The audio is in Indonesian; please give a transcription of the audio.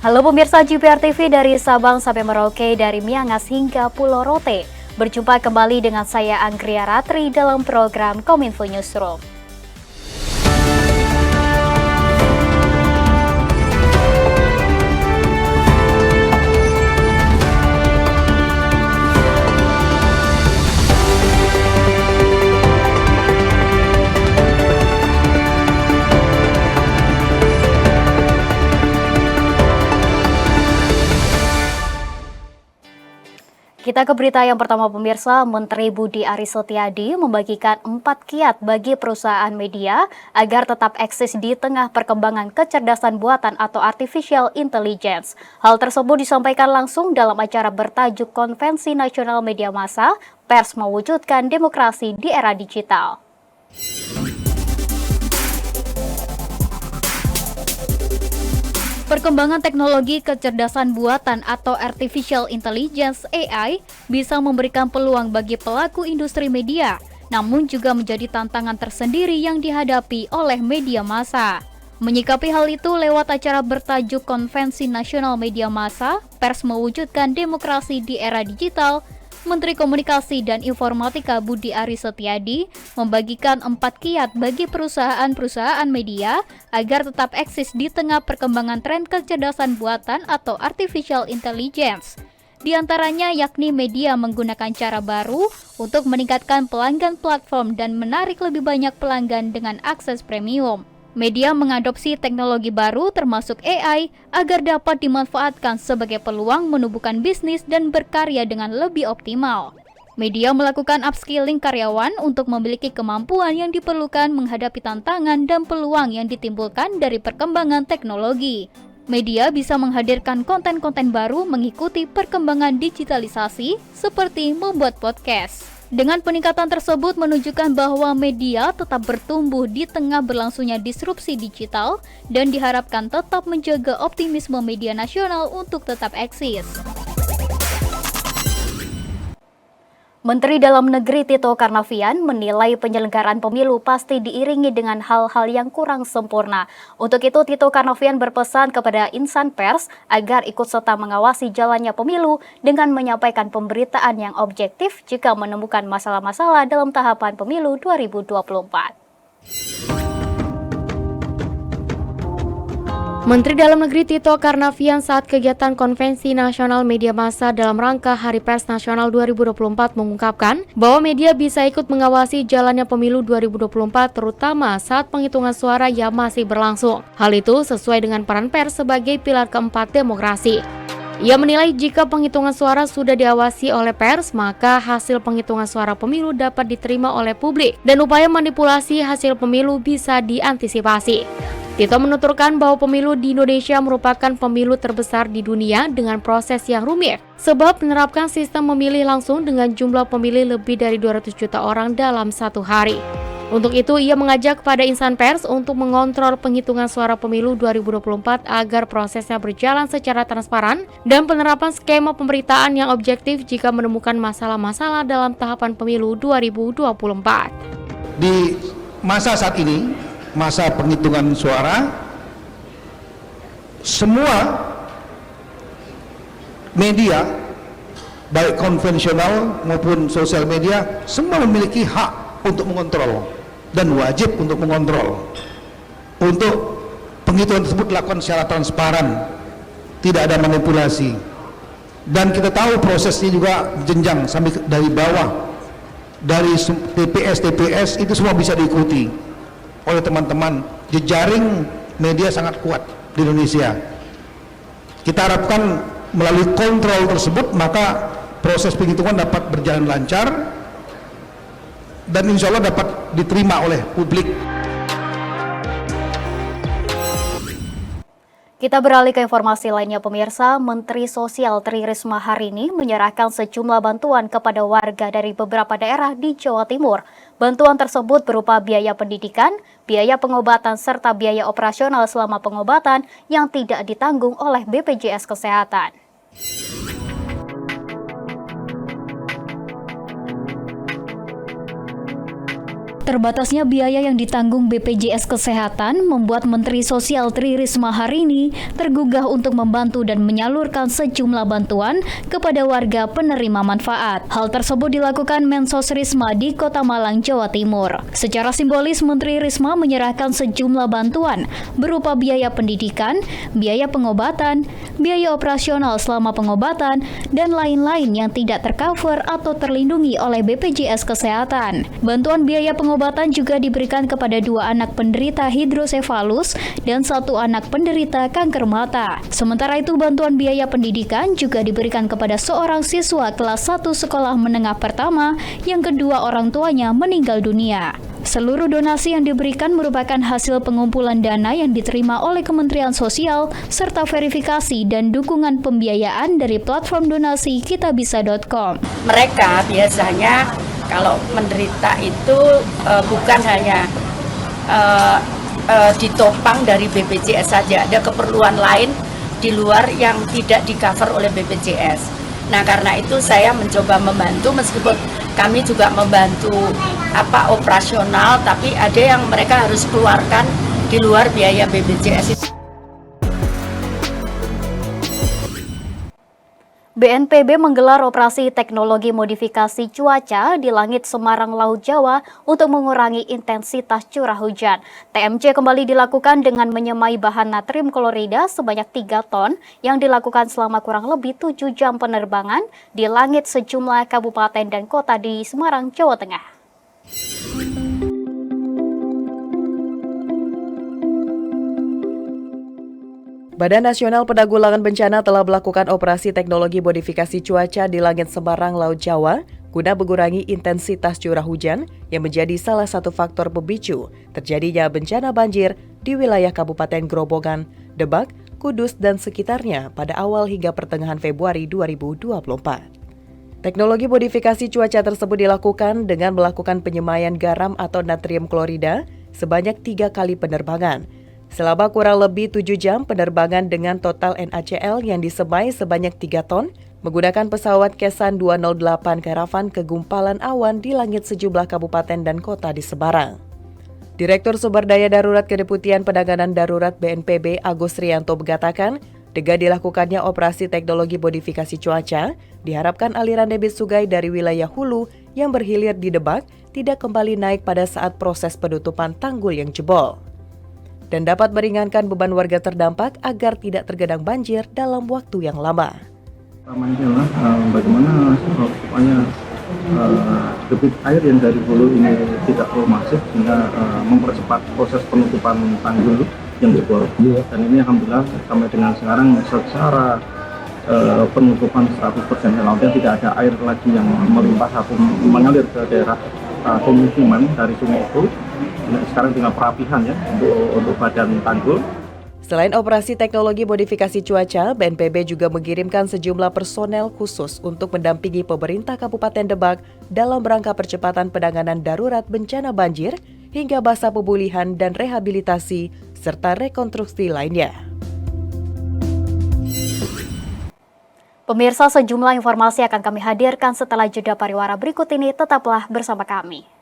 Halo pemirsa JPR TV dari Sabang sampai Merauke, dari Miangas hingga Pulau Rote. Berjumpa kembali dengan saya Anggria Ratri dalam program Kominfo Newsroom. Kita ke berita yang pertama pemirsa, Menteri Budi Aris Setiadi membagikan 4 kiat bagi perusahaan media agar tetap eksis di tengah perkembangan kecerdasan buatan atau artificial intelligence. Hal tersebut disampaikan langsung dalam acara bertajuk Konvensi Nasional Media Massa, Pers Mewujudkan Demokrasi di Era Digital. Perkembangan teknologi kecerdasan buatan atau artificial intelligence (AI) bisa memberikan peluang bagi pelaku industri media, namun juga menjadi tantangan tersendiri yang dihadapi oleh media massa. Menyikapi hal itu lewat acara bertajuk Konvensi Nasional Media Massa, Pers Mewujudkan Demokrasi di Era Digital, Menteri Komunikasi dan Informatika Budi Aris Setiadi membagikan 4 kiat bagi perusahaan-perusahaan media agar tetap eksis di tengah perkembangan tren kecerdasan buatan atau artificial intelligence. Di antaranya yakni media menggunakan cara baru untuk meningkatkan pelanggan platform dan menarik lebih banyak pelanggan dengan akses premium. Media mengadopsi teknologi baru termasuk AI agar dapat dimanfaatkan sebagai peluang menumbuhkan bisnis dan berkarya dengan lebih optimal. Media melakukan upskilling karyawan untuk memiliki kemampuan yang diperlukan menghadapi tantangan dan peluang yang ditimbulkan dari perkembangan teknologi. Media bisa menghadirkan konten-konten baru mengikuti perkembangan digitalisasi seperti membuat podcast. Dengan peningkatan tersebut menunjukkan bahwa media tetap bertumbuh di tengah berlangsungnya disrupsi digital dan diharapkan tetap menjaga optimisme media nasional untuk tetap eksis. Menteri Dalam Negeri Tito Karnavian menilai penyelenggaraan pemilu pasti diiringi dengan hal-hal yang kurang sempurna. Untuk itu, Tito Karnavian berpesan kepada insan pers agar ikut serta mengawasi jalannya pemilu dengan menyampaikan pemberitaan yang objektif jika menemukan masalah-masalah dalam tahapan pemilu 2024. Menteri Dalam Negeri Tito Karnavian saat kegiatan Konvensi Nasional Media Massa dalam rangka Hari Pers Nasional 2024 mengungkapkan bahwa media bisa ikut mengawasi jalannya pemilu 2024 terutama saat penghitungan suara yang masih berlangsung. Hal itu sesuai dengan peran pers sebagai pilar keempat demokrasi. Ia menilai jika penghitungan suara sudah diawasi oleh pers, maka hasil penghitungan suara pemilu dapat diterima oleh publik dan upaya manipulasi hasil pemilu bisa diantisipasi. Tito menuturkan bahwa pemilu di Indonesia merupakan pemilu terbesar di dunia dengan proses yang rumit, sebab menerapkan sistem memilih langsung dengan jumlah pemilih lebih dari 200 juta orang dalam satu hari. Untuk itu, ia mengajak kepada insan pers untuk mengontrol penghitungan suara pemilu 2024 agar prosesnya berjalan secara transparan dan penerapan skema pemberitaan yang objektif jika menemukan masalah-masalah dalam tahapan pemilu 2024. Di masa saat ini, masa penghitungan suara, semua media baik konvensional maupun sosial media semua memiliki hak untuk mengontrol dan wajib untuk mengontrol untuk penghitungan tersebut dilakukan secara transparan, tidak ada manipulasi. Dan kita tahu prosesnya juga jenjang sampai dari bawah, dari TPS itu semua bisa diikuti oleh teman-teman. Jejaring media sangat kuat di Indonesia. Kita harapkan melalui kontrol tersebut maka proses penghitungan dapat berjalan lancar dan insya Allah dapat diterima oleh publik. Kita beralih ke informasi lainnya pemirsa, Menteri Sosial Tri Risma hari ini menyerahkan sejumlah bantuan kepada warga dari beberapa daerah di Jawa Timur. Bantuan tersebut berupa biaya pendidikan, biaya pengobatan serta biaya operasional selama pengobatan yang tidak ditanggung oleh BPJS Kesehatan. Terbatasnya biaya yang ditanggung BPJS Kesehatan membuat Menteri Sosial Tri Risma hari ini tergugah untuk membantu dan menyalurkan sejumlah bantuan kepada warga penerima manfaat. Hal tersebut dilakukan Mensos Risma di Kota Malang, Jawa Timur. Secara simbolis, Menteri Risma menyerahkan sejumlah bantuan berupa biaya pendidikan, biaya pengobatan, biaya operasional selama pengobatan, dan lain-lain yang tidak tercover atau terlindungi oleh BPJS Kesehatan. Bantuan biaya pengobatan juga diberikan kepada 2 anak penderita hidrosefalus dan 1 anak penderita kanker mata. Sementara itu, bantuan biaya pendidikan juga diberikan kepada seorang siswa kelas 1 sekolah menengah pertama yang kedua orang tuanya meninggal dunia. Seluruh donasi yang diberikan merupakan hasil pengumpulan dana yang diterima oleh Kementerian Sosial serta verifikasi dan dukungan pembiayaan dari platform donasi kitabisa.com. Mereka biasanya kalau menderita itu bukan hanya ditopang dari BPJS saja, ada keperluan lain di luar yang tidak di-cover oleh BPJS. Nah, karena itu saya mencoba membantu, meskipun kami juga membantu operasional, tapi ada yang mereka harus keluarkan di luar biaya BPJS itu. BNPB menggelar operasi teknologi modifikasi cuaca di langit Semarang, Laut Jawa untuk mengurangi intensitas curah hujan. TMC kembali dilakukan dengan menyemai bahan natrium klorida sebanyak 3 ton yang dilakukan selama kurang lebih 7 jam penerbangan di langit sejumlah kabupaten dan kota di Semarang, Jawa Tengah. Badan Nasional Penanggulangan Bencana telah melakukan operasi teknologi modifikasi cuaca di langit Semarang, Laut Jawa guna mengurangi intensitas curah hujan yang menjadi salah satu faktor pemicu terjadinya bencana banjir di wilayah Kabupaten Grobogan, Demak, Kudus, dan sekitarnya pada awal hingga pertengahan Februari 2024. Teknologi modifikasi cuaca tersebut dilakukan dengan melakukan penyemaian garam atau natrium klorida sebanyak 3 kali penerbangan. Selama kurang lebih 7 jam penerbangan dengan total NaCl yang disemai sebanyak 3 ton menggunakan pesawat Kesan 208 Caravan ke gumpalan awan di langit sejumlah kabupaten dan kota di Semarang. Direktur Sumber Daya Darurat Kedeputian Penanganan Darurat BNPB Agus Rianto mengatakan, dengan dilakukannya operasi teknologi modifikasi cuaca, diharapkan aliran debit sungai dari wilayah hulu yang berhilir di Demak tidak kembali naik pada saat proses penutupan tanggul yang jebol, dan dapat meringankan beban warga terdampak agar tidak tergenang banjir dalam waktu yang lama. Pertama adalah bagaimana supaya debit air yang dari hulu ini tidak terlalu masif sehingga mempercepat proses penutupan tanggul yang jebol. Dan ini alhamdulillah sampai dengan sekarang secara penutupan 100% lautnya tidak ada air lagi yang melimpah atau mengalir ke daerah pemukiman dari sungai itu. Sekarang tinggal perapihan ya untuk badan tanggul. Selain operasi teknologi modifikasi cuaca, BNPB juga mengirimkan sejumlah personel khusus untuk mendampingi pemerintah Kabupaten Demak dalam rangka percepatan penanganan darurat bencana banjir hingga masa pemulihan dan rehabilitasi serta rekonstruksi lainnya. Pemirsa, sejumlah informasi akan kami hadirkan setelah jeda pariwara berikut ini. Tetaplah bersama kami.